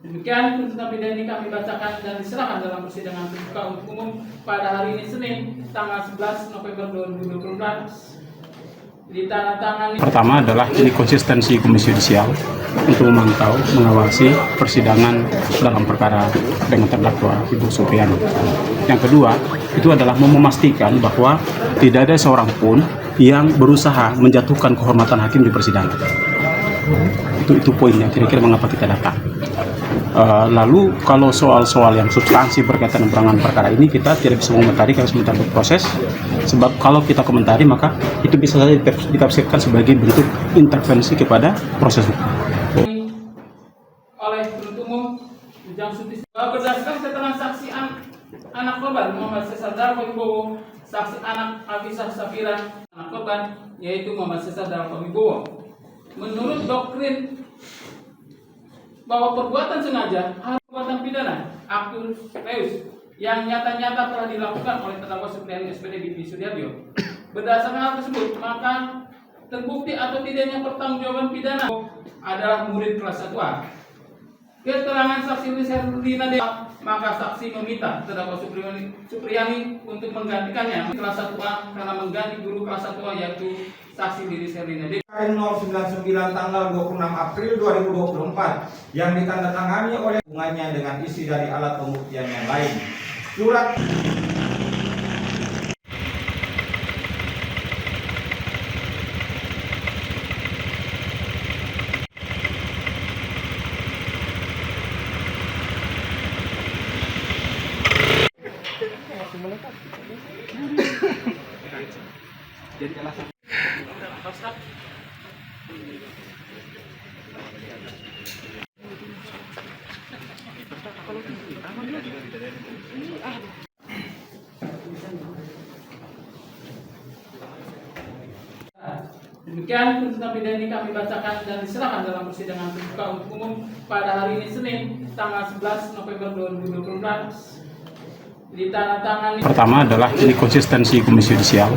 Demikian tuntutan pidana ini kami bacakan dan diserahkan dalam persidangan terbuka untuk umum pada hari ini Senin tanggal 11 November 2024. Ditandatangani. Pertama adalah inkonsistensi Komisi Yudisial untuk memantau, mengawasi persidangan dalam perkara dengan terdakwa Ibu Supriani. Yang kedua, itu adalah memastikan bahwa tidak ada seorang pun yang berusaha menjatuhkan kehormatan hakim di persidangan. Itu poinnya, kira-kira mengapa kita datang. Lalu kalau soal-soal yang substansi berkaitan dengan penanganan perkara ini kita tidak bisa mengomentari karena sebentar berproses, sebab kalau kita komentari maka itu bisa saja ditafsirkan sebagai bentuk intervensi kepada proses hukum. Oleh penuntut umum Bujang Sutis berdasarkan keterangan saksi anak korban Muhammad Cesar Darko Wibowo, saksi anak Afisah Safira anak korban yaitu Muhammad Cesar Darko Wibowo, menurut doktrin bahwa perbuatan sengaja harus perbuatan pidana actus reus yang nyata-nyata telah dilakukan oleh terdakwa Supriani SPD Bibi Sudiarjo. Berdasarkan hal tersebut, maka terbukti atau tidaknya pertanggungjawaban pidana adalah murid kelas 1A. Keterangan saksi Herlina Dewa, maka saksi meminta terdakwa Supriani untuk menggantikannya kelas 1A karena mengganti guru kelas 1A yaitu saksi Herlina Dewa. 099 tanggal 26 April 2024 yang ditandatangani oleh hubungannya dengan isi dari alat pembuktian yang lain. Surat jadi alasan demikian tuntutan pidana ini kami bacakan dan diserahkan dalam persidangan terbuka untuk umum pada hari ini Senin tanggal 11 November 2024. Ditandatangani. Pertama adalah inkonsistensi Komisi Yudisial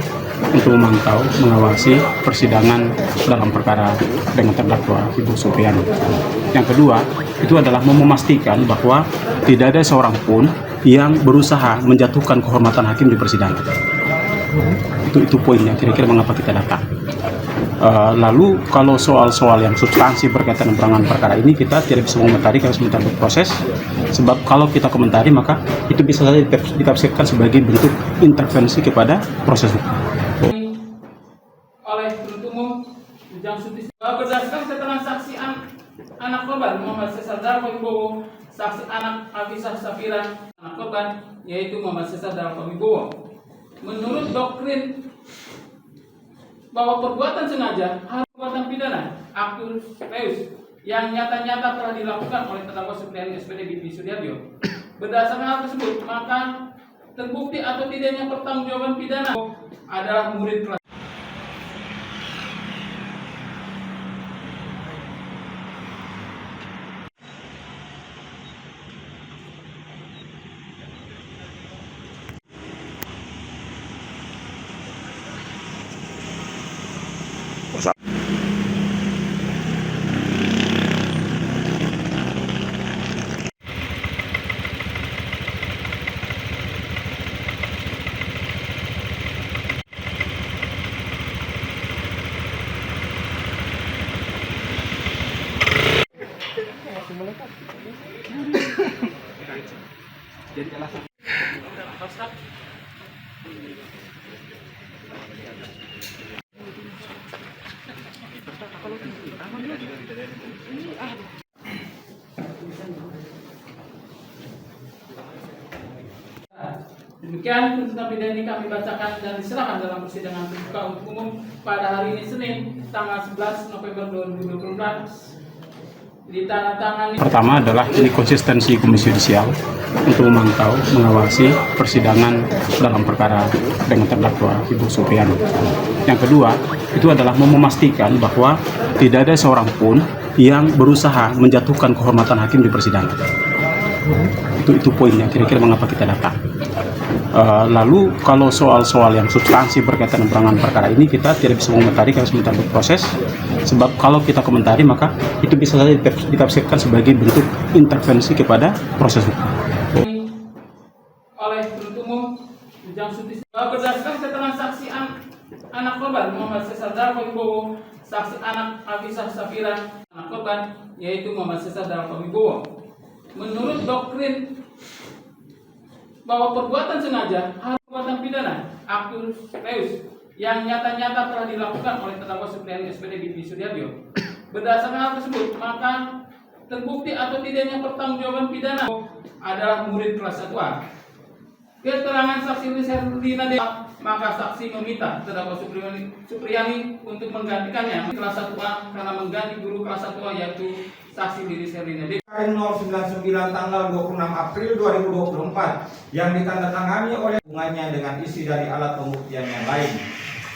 untuk memantau, mengawasi persidangan dalam perkara dengan terdakwa Ibu Supriani. Yang kedua, itu adalah memastikan bahwa tidak ada seorang pun yang berusaha menjatuhkan kehormatan hakim di persidangan. Itu poinnya, kira-kira mengapa kita datang. Lalu kalau soal-soal yang substansi berkaitan dengan penanganan perkara ini kita tidak bisa mengomentari karena sebentar berproses, sebab kalau kita komentari maka itu bisa saja ditafsirkan sebagai bentuk intervensi kepada proses hukum. Oleh penuntut umum Bujang Sutis berdasarkan keterangan saksi anak korban Muhammad Cesar Darko Wibowo, saksi anak Afisah Safira anak korban yaitu Muhammad Cesar Darko Wibowo, menurut doktrin bahwa perbuatan sengaja harus perbuatan pidana actus reus yang nyata-nyata telah dilakukan oleh terdakwa Supriani SPD Bibi Sudiarjo. Berdasarkan hal tersebut, maka terbukti atau tidaknya pertanggungjawaban pidana adalah murid kelas. jadi alasan Demikian tuntutan pidana ini kami bacakan dan diserahkan dalam persidangan terbuka untuk umum pada hari ini Senin tanggal 11 November 2024. Ditandatangani. Pertama adalah inkonsistensi Komisi Yudisial untuk memantau, mengawasi persidangan dalam perkara dengan terdakwa Ibu Supriani. Yang kedua, itu adalah memastikan bahwa tidak ada seorang pun yang berusaha menjatuhkan kehormatan hakim di persidangan. Itu poinnya, kira-kira mengapa kita datang. Lalu kalau soal-soal yang substansi berkaitan dengan penanganan perkara ini, kita tidak bisa mengomentari karena sebentar berproses. Sebab kalau kita komentari maka itu bisa saja ditafsirkan sebagai bentuk intervensi kepada proses hukum. Oleh penuntut umum berdasarkan keterangan saksi anak korban Muhammad Cesar Darko Wibowo, saksi anak Hafizah Safira, anak korban yaitu Muhammad Cesar Darko Wibowo. Menurut doktrin bahwa perbuatan sengaja harus perbuatan pidana actus reus yang nyata-nyata telah dilakukan oleh terdakwa Supriyani SPD Binti Sudiarjo. Berdasarkan hal tersebut, maka terbukti atau tidaknya pertanggungjawaban pidana adalah murid kelas 1A. Keterangan saksi Herlina Dewa, maka saksi meminta terdakwa Supriyani untuk menggantikannya kelas 1A karena mengganti guru kelas 1A yaitu saksi Herlina Dewa. 099 tanggal 26 April 2024 yang ditandatangani oleh hubungannya dengan isi dari alat pembuktian yang lain.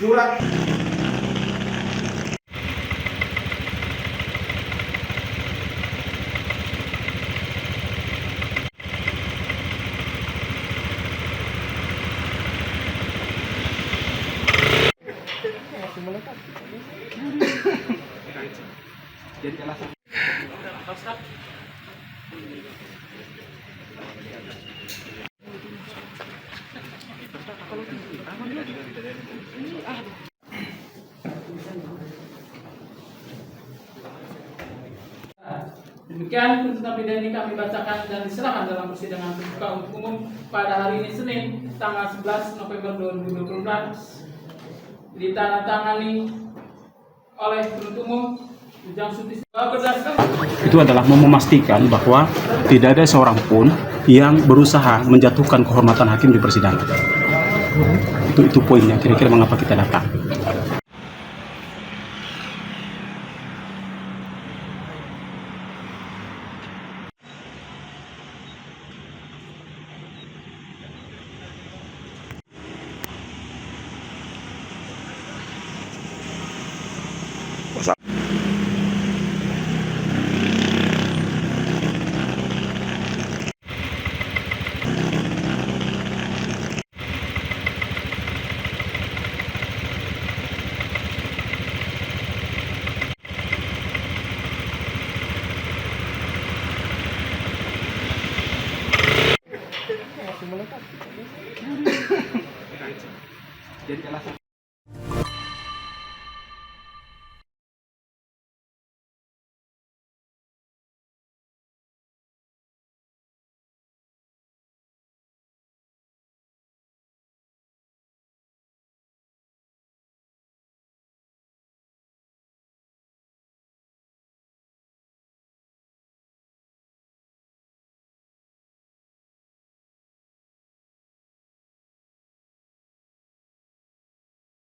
Surat Demikian tuntutan pidana ini kami bacakan dan diserahkan dalam persidangan terbuka untuk umum pada hari ini Senin tanggal 11 November 2024 ditandatangani oleh penuntut umum Bujang Sutisna. Berdasarkan Itu adalah memastikan bahwa tidak ada seorang pun yang berusaha menjatuhkan kehormatan hakim di persidangan. Itu poinnya, kira-kira mengapa kita datang. Jadi alasan